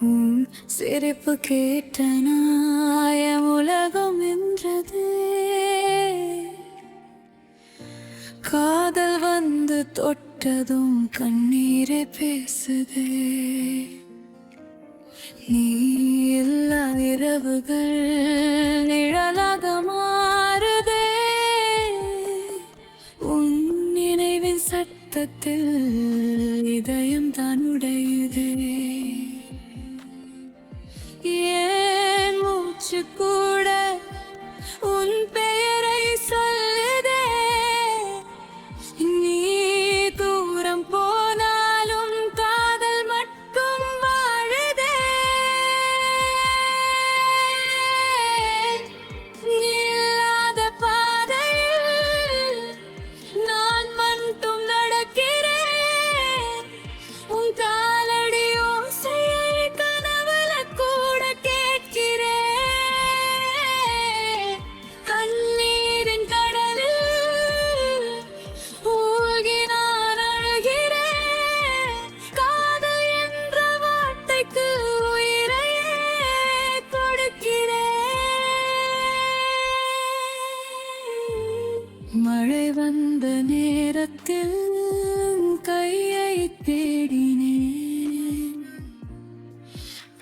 உன் சிரிப்பு கேட்ட நாயம் உலகம் என்றது. காதல் வந்து தொட்டதும் கண்ணீரே பேசுதே. நீ இல்லா இரவுகள் நிழலாக மாறுதே. உன் நினைவின் சத்தத்தில் இதயம் தான் உடையுதே. ஏன் மூச்சு கூட உன் பெயரை சொல்லுதே. நீ தூரம் போனாலும் காதல் மட்டும் வாழுதே. இல்லாத பாதையில் நான் மட்டும் நடக்கிறேன். உன் காலடி ஓசையை கனவுல கூட கேட்கிறேன். கண்ணீரின் கடலில் மூழ்கி நான் அழுகிறேன். காதல் என்ற வார்த்தைக்கு உயிரையே கொடுக்கிறேன். மழை வந்த நேரத்தில் கையை தேடினேன்.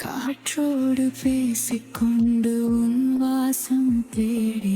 காற்றோடு பேசிக்கொண்டு உன் வாசம் தேடி